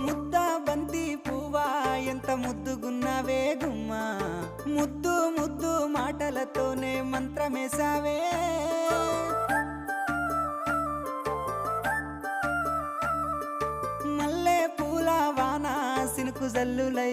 ముద్ద బంతి పువ్వా ఎంత ముద్దుగున్నావే గుమ్మా, ముద్దు ముద్దు మాటలతోనే మంత్రమేసావే. మల్లె పూల వాన సినుకు జల్లులై